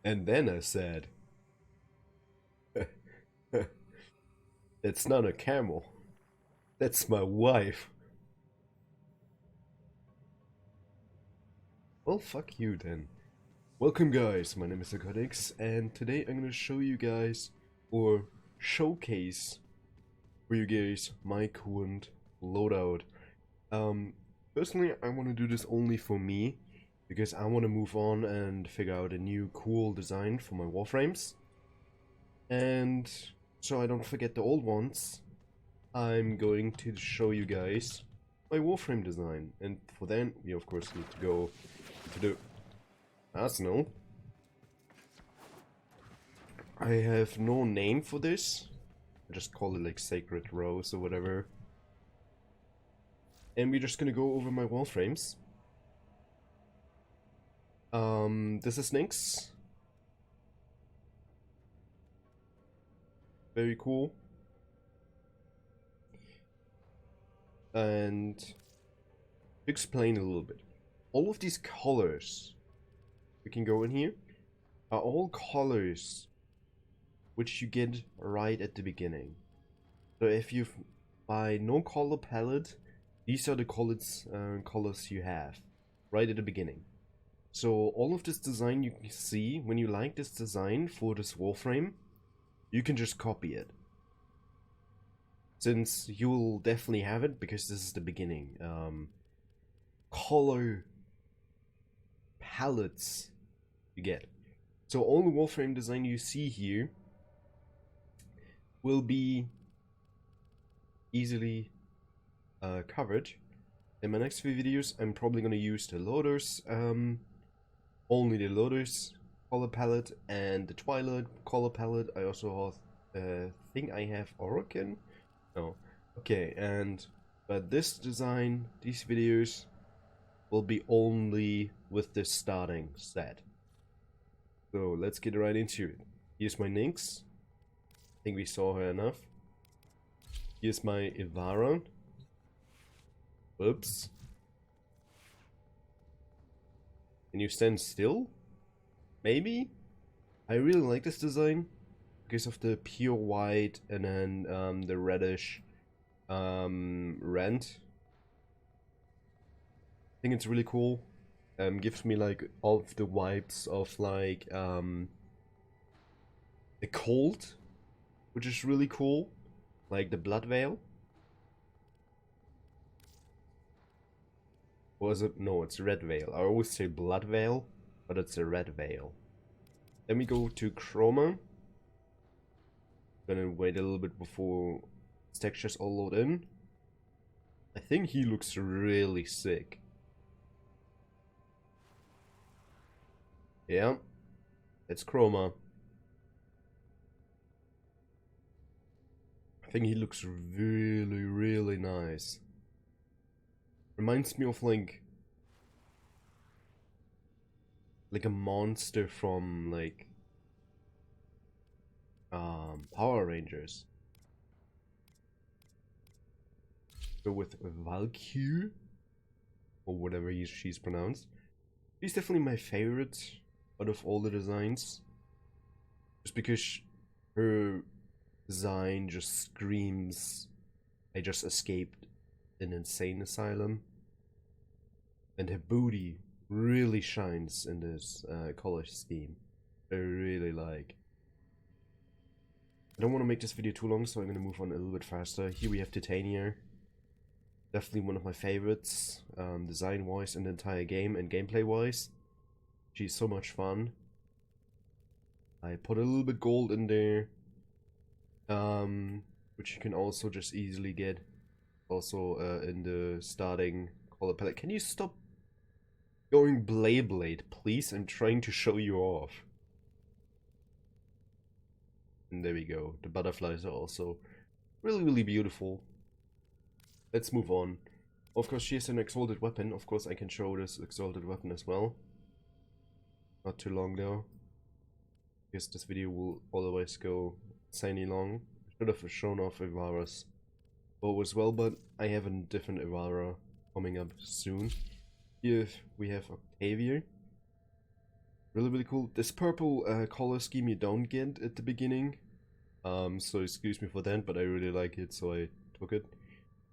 And then I said, "That's not a camel. That's my wife." Well, fuck you then. Welcome guys, my name is Narcotics, and today I'm gonna show you guys, or showcase for you guys, my current loadout. Um, Personally, I want to do this only for me, because I want to move on and figure out a new cool design for my Warframes. And so I don't forget the old ones, I'm going to show you guys my Warframe design. And for that, we of course need to go to the arsenal. I have no name for this. I just call it like Sacred Rose or whatever. And we're just gonna go over my Warframes. This is Nix. Very cool. And to explain a little bit, all of these colors, we can go in here, are all colors which you get right at the beginning. So if you buy no color palette, these are the colors you have right at the beginning. So all of this design you can see, when you like this design for this Warframe, you can just copy it. Since you'll definitely have it, because this is the beginning. Color palettes you get. So all the Warframe design you see here will be easily covered. In my next few videos, I'm probably going to use the loaders, only the loaders color palette and the Twilight color palette. I also think I have Orokin. No. Okay, but this design, these videos, will be only with this starting set. So let's get right into it. Here's my Nix. I think we saw her enough. Here's my Ivara. Oops. Can you stand still? Maybe? I really like this design because of the pure white and then the reddish rent. I think it's really cool. Gives me like all of the vibes of like a cold, which is really cool, like the Blood Veil. Or is it? No, it's Red Veil. I always say Blood Veil, but it's a Red Veil. Then we go to Chroma. Gonna wait a little bit before his textures all load in. I think he looks really sick. Yeah, it's Chroma. I think he looks really, really nice. Reminds me of like a monster from like Power Rangers. So with Valkyrie, or whatever she's pronounced. She's definitely my favorite out of all the designs. Just because her design just screams, I just escaped an insane asylum. And her booty really shines in this color scheme. I really like. I don't want to make this video too long, so I'm going to move on a little bit faster. Here we have Titania. Definitely one of my favorites, design-wise in the entire game and gameplay-wise. She's so much fun. I put a little bit gold in there, which you can also just easily get. Also in the starting color palette. Can you stop going Blade, please? I'm trying to show you off. And there we go. The butterflies are also really, really beautiful. Let's move on. Of course, she has an exalted weapon. Of course, I can show this exalted weapon as well. Not too long though. Because this video will otherwise go insanely long. I should have shown off Ivara's bow as well, but I have a different Ivara coming up soon. Here we have Octavia. Really, really cool. This purple color scheme you don't get at the beginning. So excuse me for that, but I really like it, so I took it.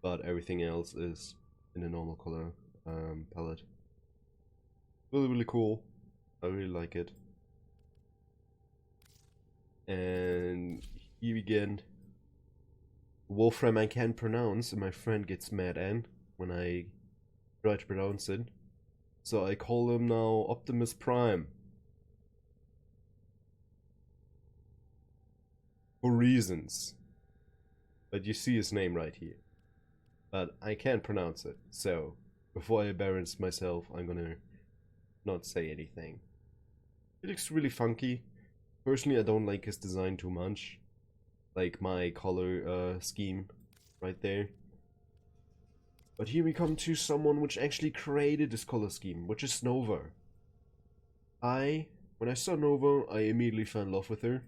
But everything else is in a normal color palette. Really, really cool. I really like it. And here again, Warframe I can't pronounce, and my friend gets mad at when I try to pronounce it. So I call him now Optimus Prime. For reasons. But you see his name right here. But I can't pronounce it, so before I embarrass myself, I'm gonna not say anything. It looks really funky. Personally, I don't like his design too much. Like my color scheme right there. But here we come to someone which actually created this color scheme, which is Nova. When I saw Nova, I immediately fell in love with her.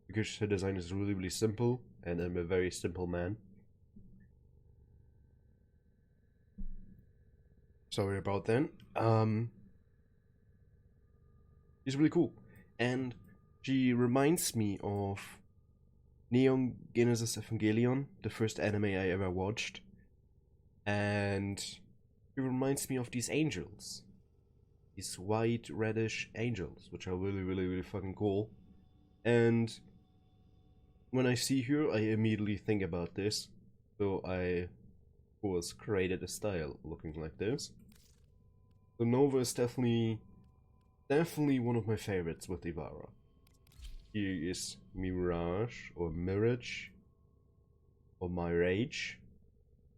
Because her design is really, really simple, and I'm a very simple man. Sorry about that. She's really cool. And she reminds me of Neon Genesis Evangelion, the first anime I ever watched. And she reminds me of these angels. These white, reddish angels, which are really, really, really fucking cool. And when I see her, I immediately think about this. So I, of course, created a style looking like this. So Nova is definitely one of my favorites with Ivara. Here is Mirage, or Mirage, or Mirage.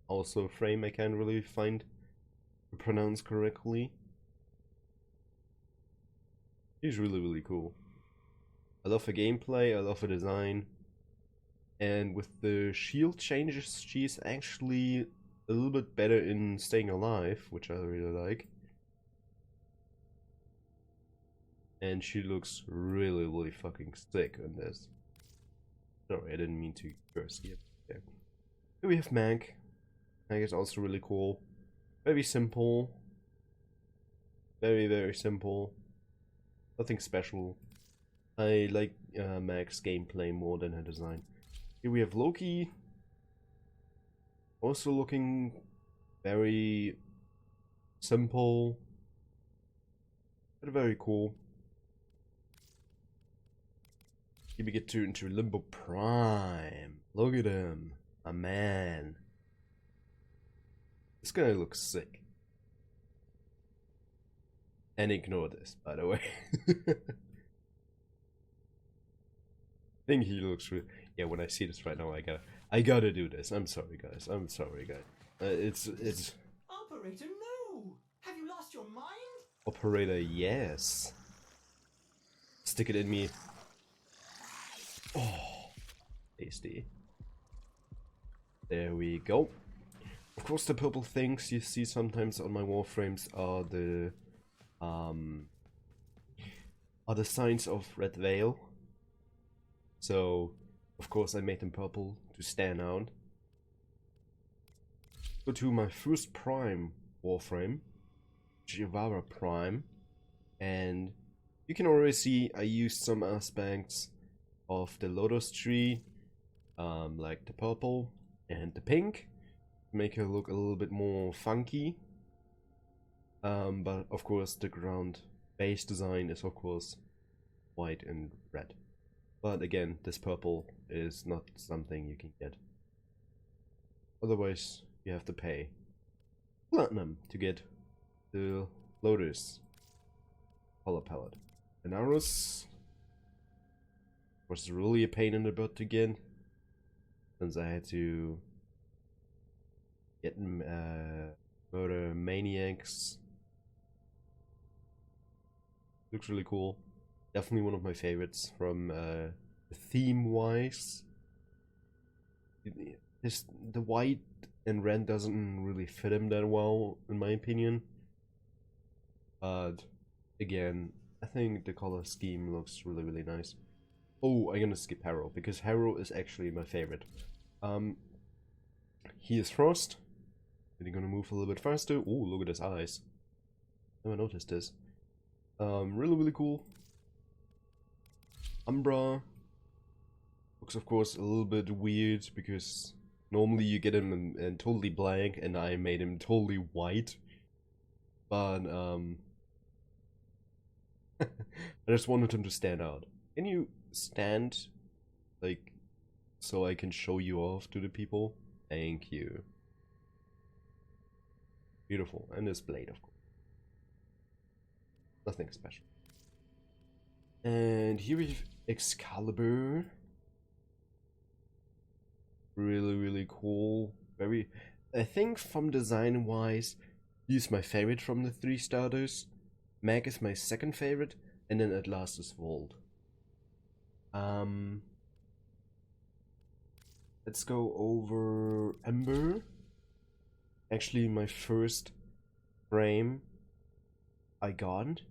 Also a frame I can't really find to pronounce correctly. She's really, really cool. I love her gameplay, I love her design. And with the shield changes, she's actually a little bit better in staying alive, which I really like. And she looks really, really fucking sick on this. Sorry, I didn't mean to curse here. Here we have Mag. Mag is also really cool. Very simple. Very, very simple. Nothing special. I like Mag's gameplay more than her design. Here we have Loki. Also looking very simple. But very cool. Here we get into Limbo Prime. Look at him. A man. This guy looks sick. And ignore this, by the way. I think he looks really... Yeah, when I see this right now, I gotta do this. I'm sorry, guys. I'm sorry, guys. It's... Operator, no! Have you lost your mind? Operator, yes. Stick it in me. Oh, tasty. There we go. Of course, the purple things you see sometimes on my Warframes are the signs of Red Veil. So, of course, I made them purple to stand out. Go to my first Prime Warframe, Jivara Prime, and you can already see I used some aspects of the Lotus Tree, like the purple and the pink, to make her look a little bit more funky. But of course the ground base design is of course white and red. But again, this purple is not something you can get. Otherwise, you have to pay platinum to get the Lotus color palette. And Arus was really a pain in the butt to get, since I had to get Murder Maniacs. Looks really cool. Definitely one of my favorites from theme-wise. The white and red doesn't really fit him that well, in my opinion. But again, I think the color scheme looks really, really nice. Oh, I'm gonna skip Harrow, because Harrow is actually my favorite. He is Frost. And he's gonna move a little bit faster. Oh, look at his eyes. Never noticed this. Really, really cool. Umbra looks, of course, a little bit weird because normally you get him in totally blank, and I made him totally white. But I just wanted him to stand out. Can you stand, like, so I can show you off to the people? Thank you. Beautiful. And this blade, of course. Nothing special. And here we have Excalibur. Really, really cool. Very, I think from design wise, he's my favorite from the 3 starters. Mag is my second favorite, and then at last is Volt. Let's go over Ember. Actually, my first frame I got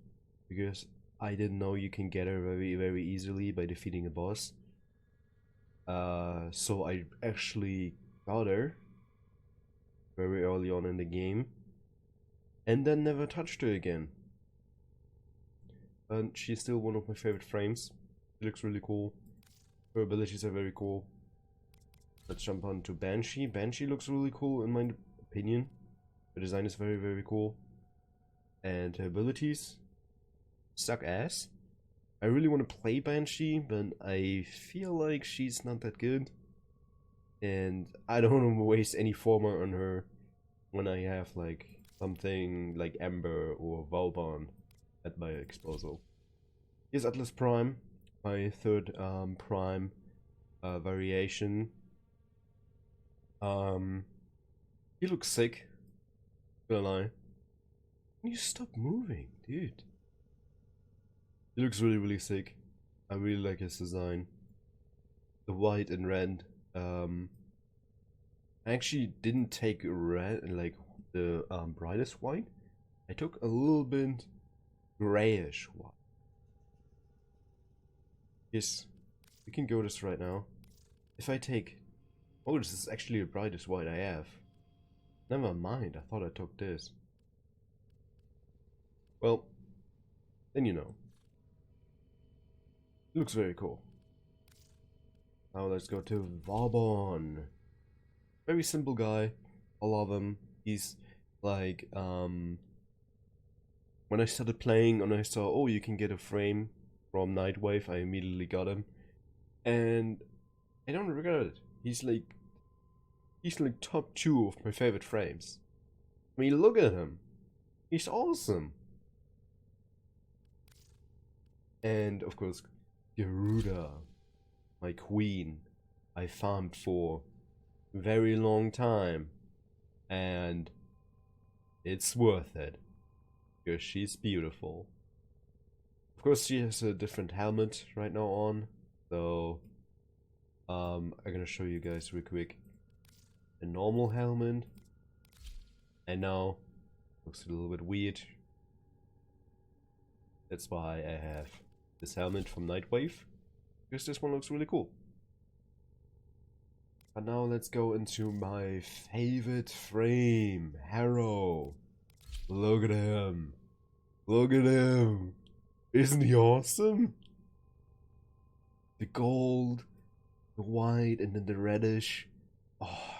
because I didn't know you can get her very, very easily by defeating a boss. So I actually got her very early on in the game and then never touched her again. And she's still one of my favorite frames. She looks really cool. Her abilities are very cool. Let's jump on to Banshee. Banshee looks really cool in my opinion. The design is very, very cool. And her abilities suck ass. I really want to play Banshee, but I feel like she's not that good. And I don't want to waste any former on her when I have like something like Ember or Vauban at my disposal. Here's Atlas Prime, my third Prime variation. He looks sick. Gonna lie. Can you stop moving, dude? He looks really, really sick. I really like his design. The white and red. I actually didn't take red, like the brightest white. I took a little bit grayish white. Yes, we can go this right now. If I take... Oh, this is actually the brightest white I have. Never mind, I thought I took this. Well, then you know. It looks very cool. Now let's go to Vauban. Very simple guy. I love him. He's like, when I started playing and I saw, oh, you can get a frame from Nightwave, I immediately got him. And I don't regret it. He's like top 2 of my favorite frames. I mean, look at him. He's awesome. And of course, Garuda, my queen, I farmed for a very long time. And it's worth it. Because she's beautiful. Of course, she has a different helmet right now on. So, I'm gonna show you guys real quick a normal helmet. And now, looks a little bit weird. That's why I have this helmet from Nightwave. Because this one looks really cool. But now let's go into my favorite frame, Harrow. Look at him. Look at him. Isn't he awesome? The gold, the white, and then the reddish. Oh,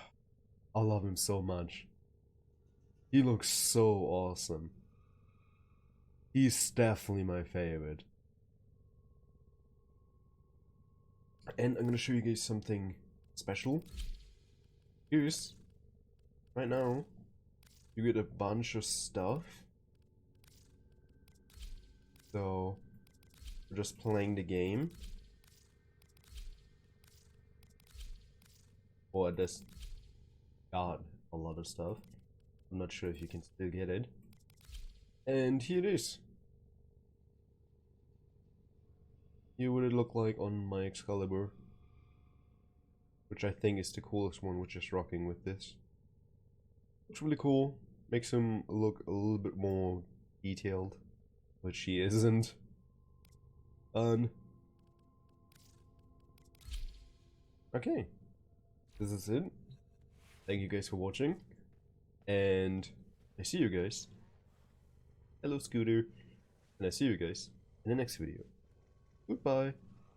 I love him so much. He looks so awesome. He's definitely my favorite. And I'm gonna show you guys something special. Here's, right now, you get a bunch of stuff. So, we're just playing the game. Or I just got a lot of stuff. I'm not sure if you can still get it. And here it is. Here would it look like on my Excalibur. Which I think is the coolest one, which is rocking with this. Looks really cool. Makes him look a little bit more detailed. Which he isn't. Okay. This is it. Thank you guys for watching. And I see you guys. Hello, Scooter. and I see you guys in the next video. Goodbye.